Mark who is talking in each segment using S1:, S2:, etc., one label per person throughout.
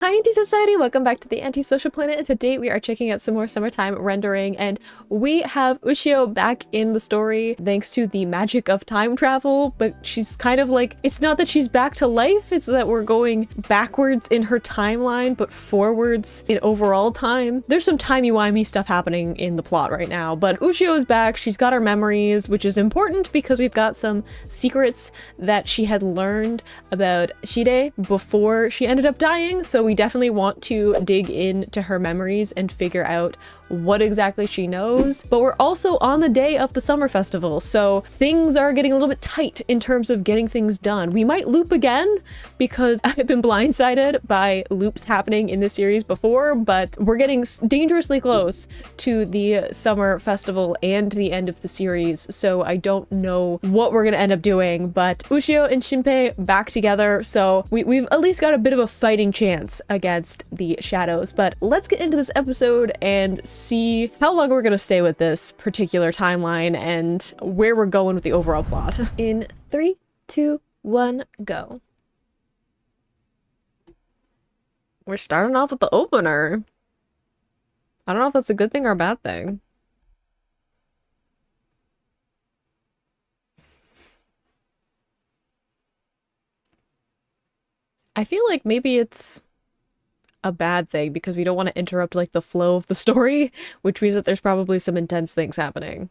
S1: Hi, Anti-Society! Welcome back to the Anti-Social Planet, and today we are checking out some more summertime rendering, and we have Ushio back in the story thanks to the magic of time travel, but she's kind of like, it's not that she's back to life, it's that we're going backwards in her timeline, but forwards in overall time. There's some timey-wimey stuff happening in the plot right now, but Ushio is back, she's got her memories, which is important because we've got some secrets that she had learned about Shide before she ended up dying, so we definitely want to dig into her memories and figure out what exactly she knows. But we're also on the day of the summer festival, so things are getting a little bit tight in terms of getting things done. We might loop again because I've been blindsided by loops happening in this series before, but we're getting dangerously close to the summer festival and the end of the series, so I don't know what we're gonna end up doing. But Ushio and Shinpei back together, so we've at least got a bit of a fighting chance against the shadows. But let's get into this episode and see how long we're gonna stay with this particular timeline and where we're going with the overall plot. In 3, 2, 1, go. We're starting off with the opener. I don't know if that's a good thing or a bad thing. I feel like maybe it's a bad thing because we don't want to interrupt like the flow of the story, which means that there's probably some intense things happening.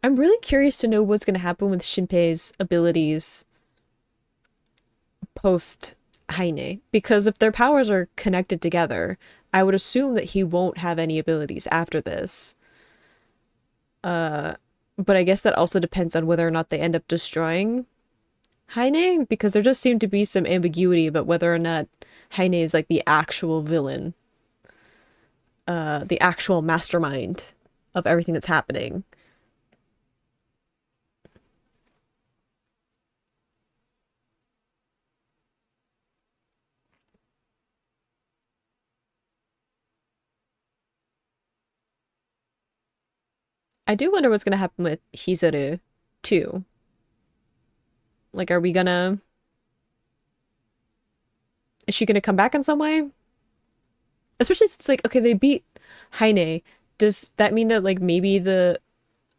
S1: I'm really curious to know what's going to happen with Shinpei's abilities post Heine, because if their powers are connected together, I would assume that he won't have any abilities after this. But I guess that also depends on whether or not they end up destroying Heine, because there just seemed to be some ambiguity about whether or not Heine is like the actual villain, the actual mastermind of everything that's happening. I do wonder what's gonna happen with Hizuru too. Like, are we gonna... Is she gonna come back in some way? Especially since, like, okay, they beat Heine. Does that mean that, like, maybe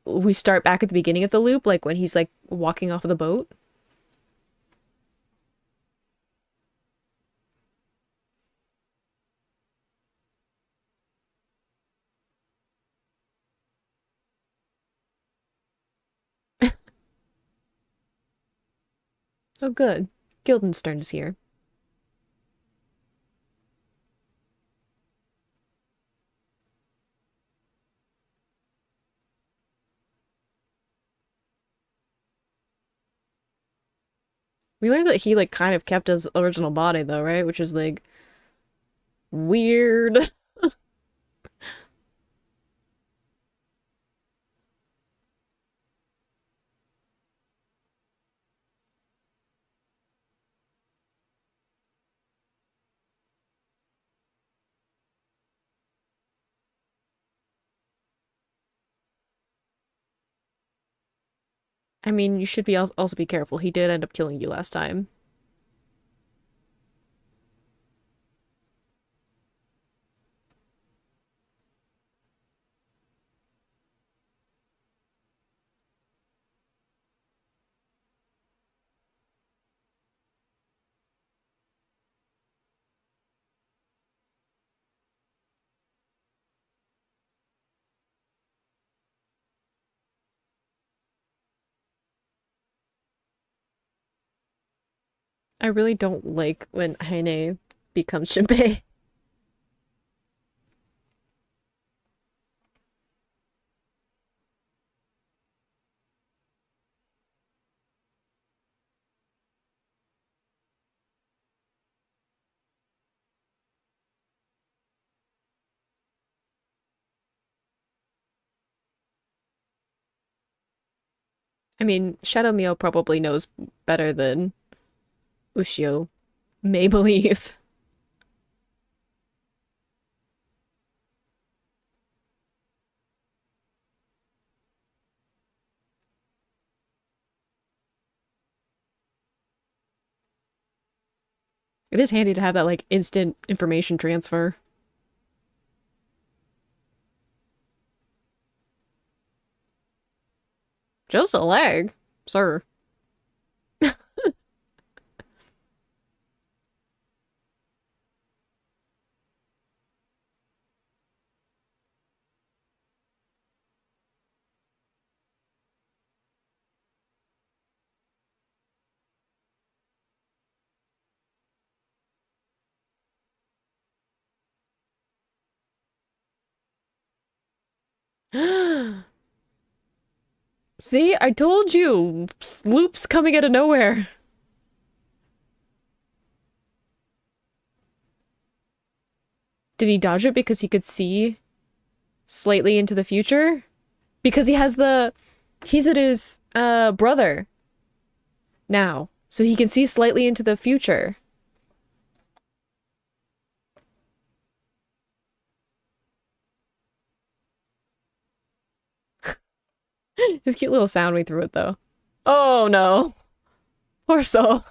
S1: we start back at the beginning of the loop, like, when he's, like, walking off of the boat? Oh, good. Guildenstern is here. We learned that he, like, kind of kept his original body, though, right? Which is, like, weird. I mean, you should be also be careful. He did end up killing you last time. I really don't like when Heine becomes Shinpei. I mean, Shadow Mio probably knows better than Ushio may believe. It is handy to have that like instant information transfer. Just a leg, sir. See, I told you, loops coming out of nowhere. Did he dodge it because he could see slightly into the future? Because he's at his brother now, so he can see slightly into the future. His cute little sound we threw it though. Oh no, poor soul.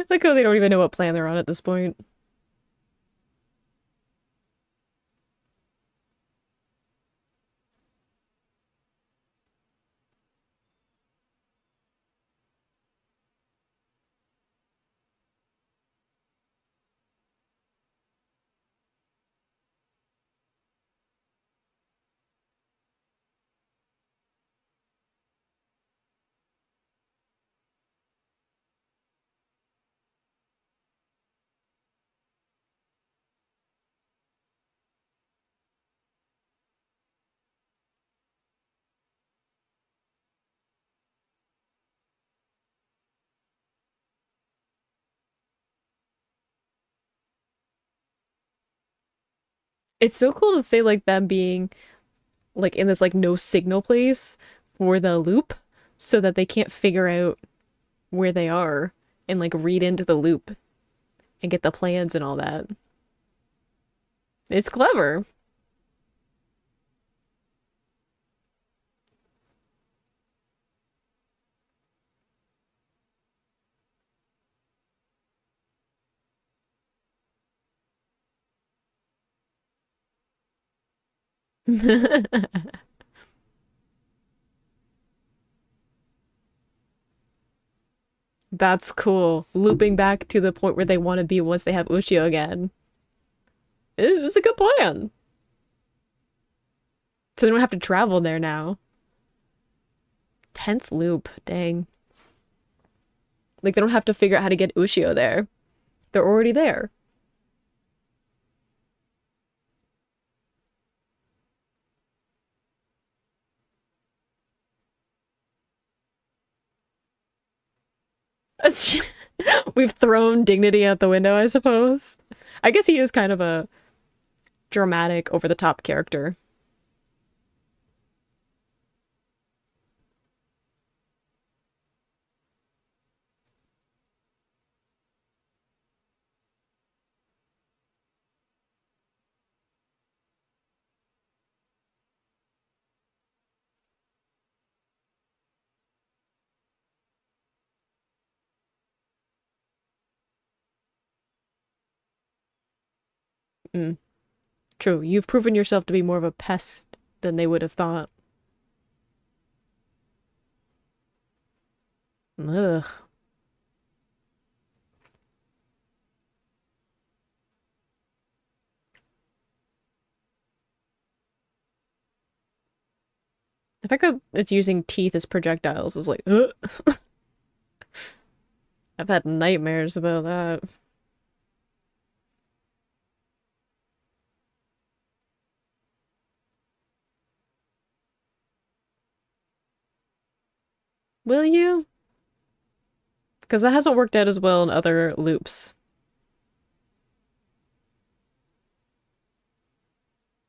S1: Like, oh, they don't even know what plan they're on at this point. It's so cool to say like them being like in this like no signal place for the loop so that they can't figure out where they are and like read into the loop and get the plans and all that. It's clever. That's cool. Looping back to the point where they want to be once they have Ushio again. It was a good plan. So they don't have to travel there now. 10th loop. Dang. Like they don't have to figure out how to get Ushio there. They're already there. We've thrown dignity out the window, I suppose. I guess he is kind of a dramatic, over the top character. Mm, true. You've proven yourself to be more of a pest than they would have thought. Ugh. The fact that it's using teeth as projectiles is like, ugh. I've had nightmares about that. Will you? Because that hasn't worked out as well in other loops.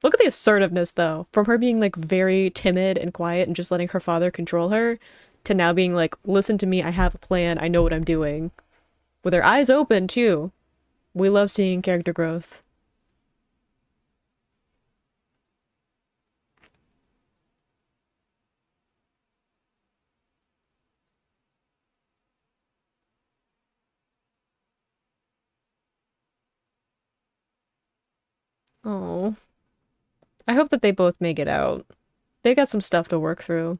S1: Look at the assertiveness, though. From her being like very timid and quiet and just letting her father control her, to now being like, listen to me, I have a plan, I know what I'm doing. With her eyes open, too. We love seeing character growth. Oh, I hope that they both make it out. They got some stuff to work through.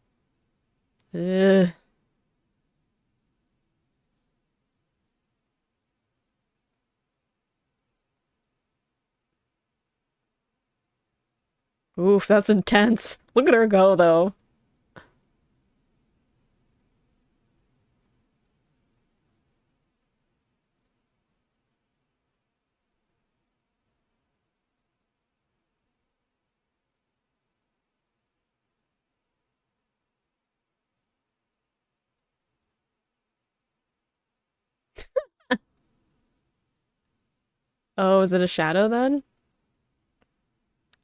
S1: Ugh. Oof, that's intense. Look at her go, though. Oh, is it a shadow then?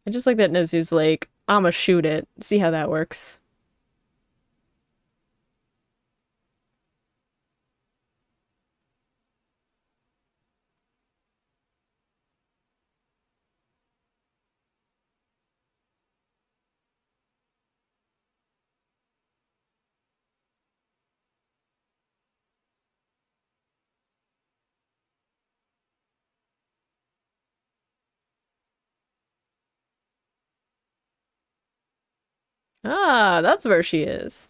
S1: I just like that Nezu's like, I'ma shoot it. See how that works. Ah, that's where she is.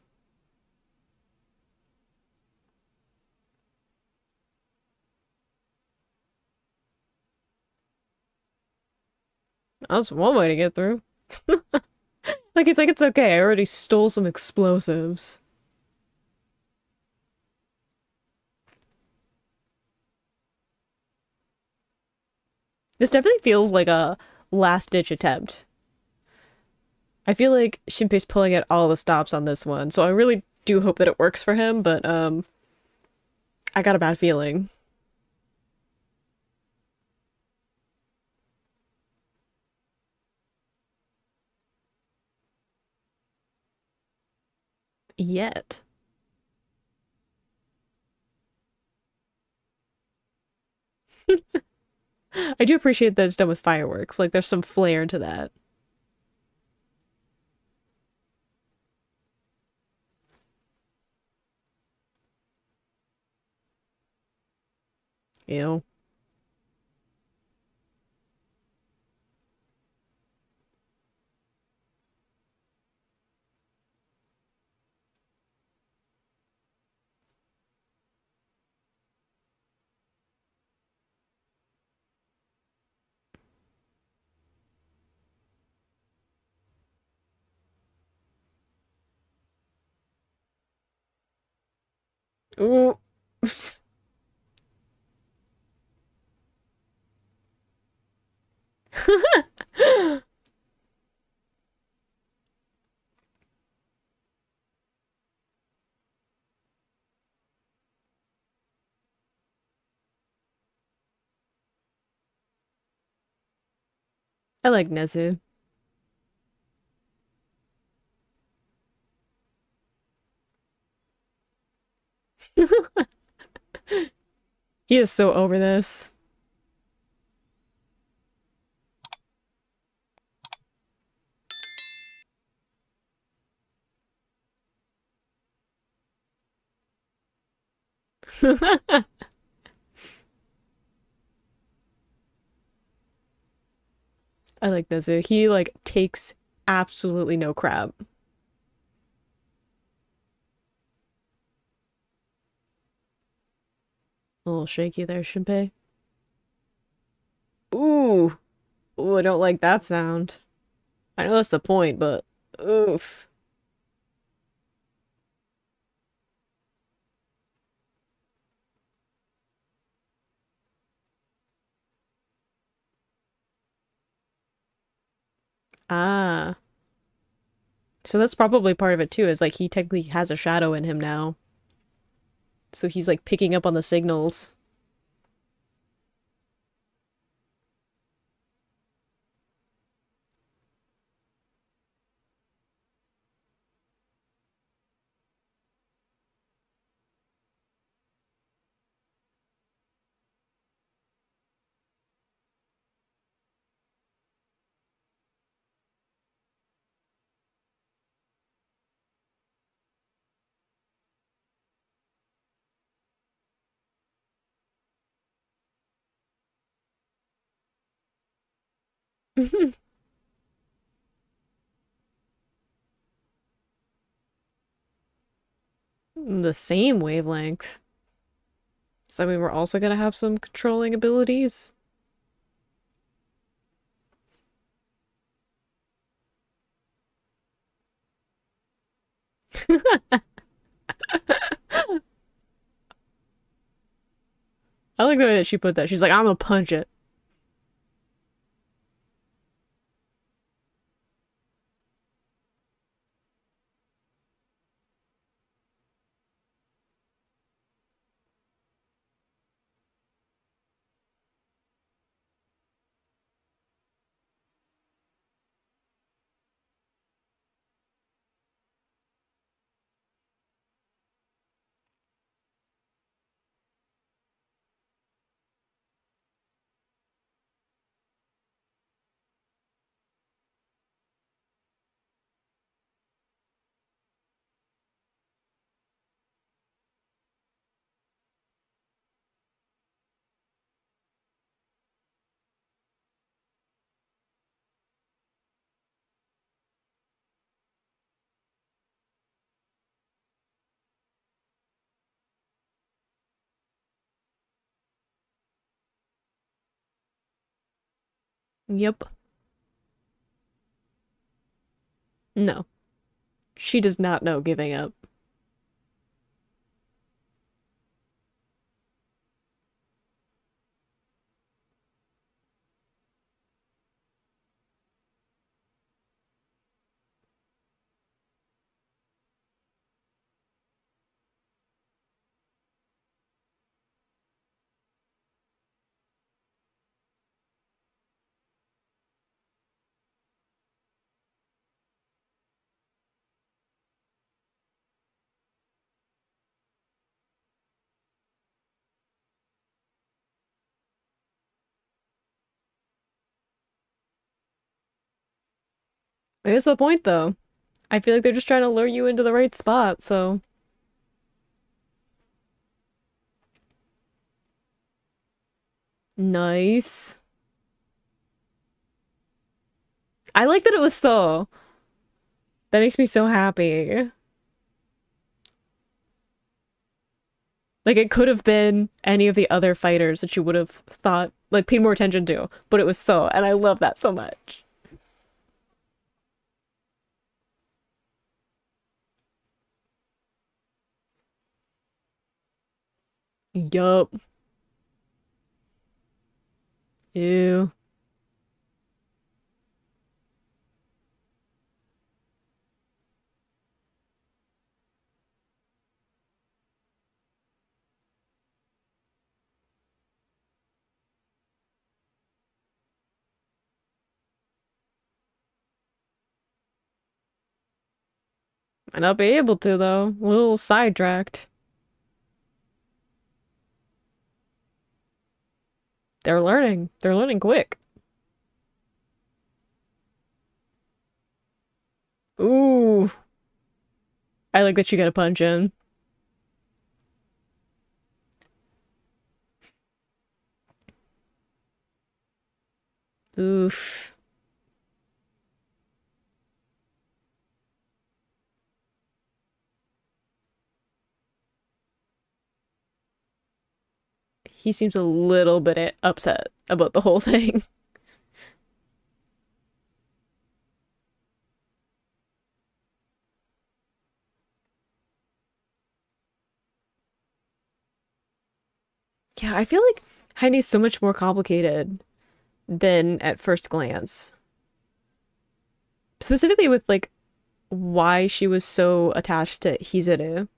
S1: That's one way to get through. Like, he's like, it's okay, I already stole some explosives. This definitely feels like a last-ditch attempt. I feel like Shinpei's pulling at all the stops on this one, so I really do hope that it works for him, but, I got a bad feeling. Yet. I do appreciate that it's done with fireworks. Like, there's some flair to that. You know? Ooh. I like Nezu. He is so over this. I like Nezu. He like takes absolutely no crap. A little shaky there, Shinpei. Ooh. Ooh, I don't like that sound. I know that's the point, but oof. Ah. So that's probably part of it too, is like he technically has a shadow in him now. So he's like picking up on the signals. The same wavelength. So I mean, we're also gonna have some controlling abilities. I like the way that she put that. She's like, I'm gonna punch it. Yep. No. She does not know giving up. Here's the point though. I feel like they're just trying to lure you into the right spot, so nice. I like that it was so. That makes me so happy. Like it could have been any of the other fighters that you would have thought like paid more attention to, but it was so, and I love that so much. Yup. Ew. Might not be able to though. A little sidetracked. They're learning. They're learning quick. Ooh. I like that you got a punch in. Oof. he seems a little bit upset about the whole thing. Yeah, I feel like Heine's so much more complicated than at first glance. Specifically with like why she was so attached to Hizuru.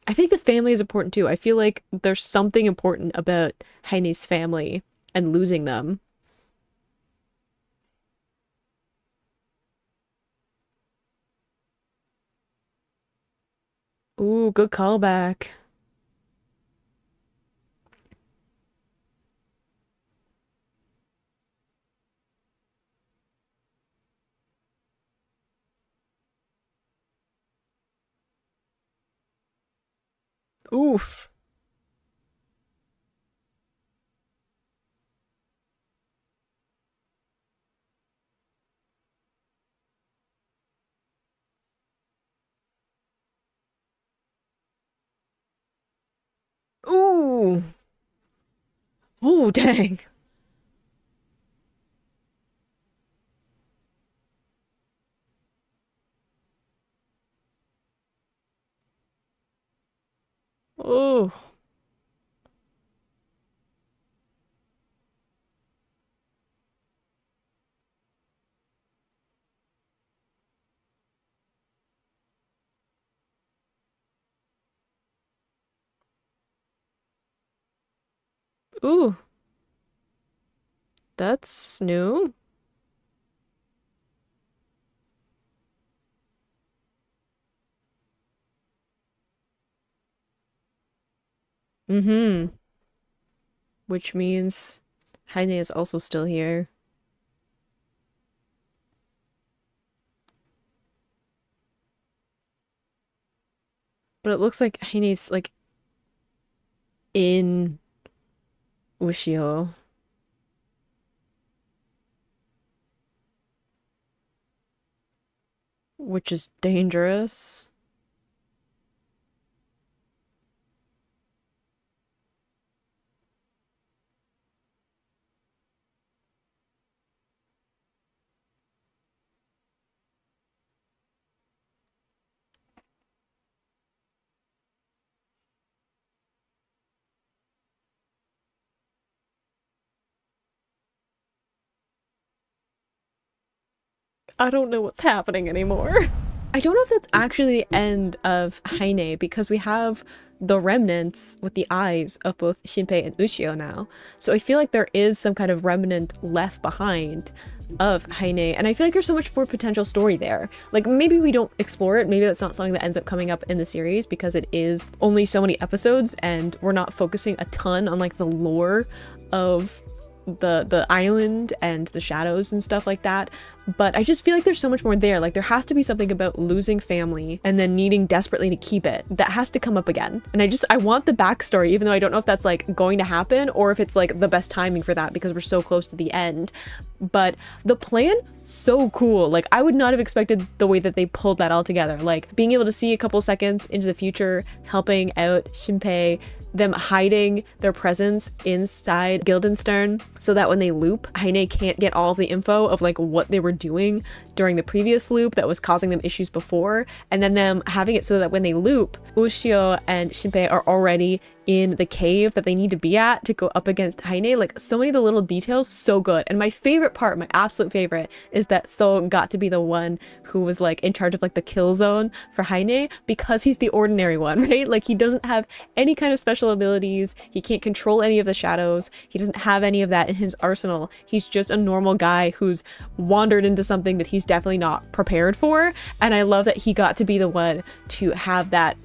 S1: I think the family is important too. I feel like there's something important about Heine's family and losing them. Ooh, good callback. Oof. Ooh. Ooh, dang. Ooh. Ooh. That's new. Mm-hmm. Which means Heine is also still here. But it looks like Heine's like in Ushio, which is dangerous. I don't know what's happening anymore. I don't know if that's actually the end of Heine because we have the remnants with the eyes of both Shinpei and Ushio now. So I feel like there is some kind of remnant left behind of Heine, and I feel like there's so much more potential story there. Like maybe we don't explore it, maybe that's not something that ends up coming up in the series because it is only so many episodes and we're not focusing a ton on like the lore of the island and the shadows and stuff like that, but I just feel like there's so much more there. Like there has to be something about losing family and then needing desperately to keep it that has to come up again, and I want the backstory, even though I don't know if that's like going to happen or if it's like the best timing for that because we're so close to the end. But the plan, so cool. Like I would not have expected the way that they pulled that all together, like being able to see a couple seconds into the future, helping out Shinpei, them hiding their presence inside Guildenstern so that when they loop, Heine can't get all of the info of like what they were doing during the previous loop that was causing them issues before, and then them having it so that when they loop, Ushio and Shinpei are already in the cave that they need to be at to go up against Heine. Like so many of the little details, so good. And my favorite part, my absolute favorite, is that So got to be the one who was like in charge of like the kill zone for Heine because he's the ordinary one, right? Like he doesn't have any kind of special abilities, he can't control any of the shadows, he doesn't have any of that in his arsenal. He's just a normal guy who's wandered into something that he's definitely not prepared for, and I love that he got to be the one to have that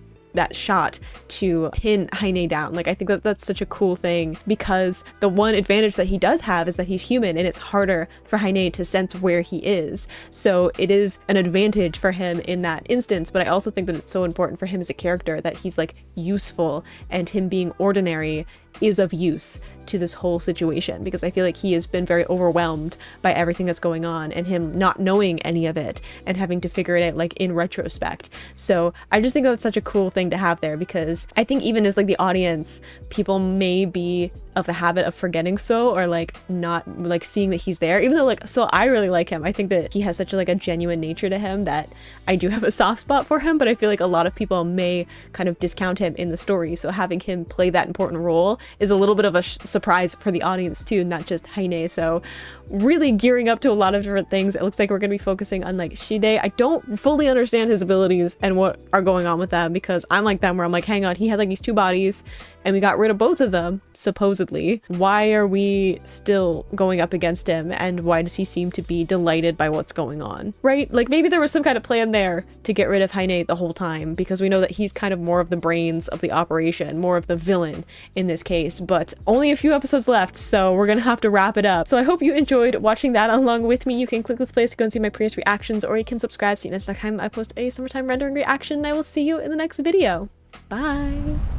S1: shot to pin Heine down. Like I think that that's such a cool thing because the one advantage that he does have is that he's human and it's harder for Heine to sense where he is. So it is an advantage for him in that instance, but I also think that it's so important for him as a character that he's like useful, and him being ordinary is of use to this whole situation, because I feel like he has been very overwhelmed by everything that's going on and him not knowing any of it and having to figure it out like in retrospect. So I just think that's such a cool thing to have there, because I think even as like the audience, people may be of the habit of forgetting So, or like not like seeing that he's there, even though like So I really like him. I think that he has such like a genuine nature to him that I do have a soft spot for him, but I feel like a lot of people may kind of discount him in the story. So having him play that important role is a little bit of a surprise for the audience too, not just Haine. So really gearing up to a lot of different things. It looks like we're going to be focusing on like Shide. I don't fully understand his abilities and what are going on with them, because I'm like them where I'm like, hang on, he had like these 2 bodies and we got rid of both of them, supposedly. Why are we still going up against him, and why does he seem to be delighted by what's going on, right? Like maybe there was some kind of plan there to get rid of Haine the whole time, because we know that he's kind of more of the brains of the operation, more of the villain in this case, but only a few episodes left, so we're gonna have to wrap it up. So I hope you enjoyed watching that along with me. You can click this place to go and see my previous reactions, or you can subscribe so you know next time I post a summertime rendering reaction, and I will see you in the next video. Bye!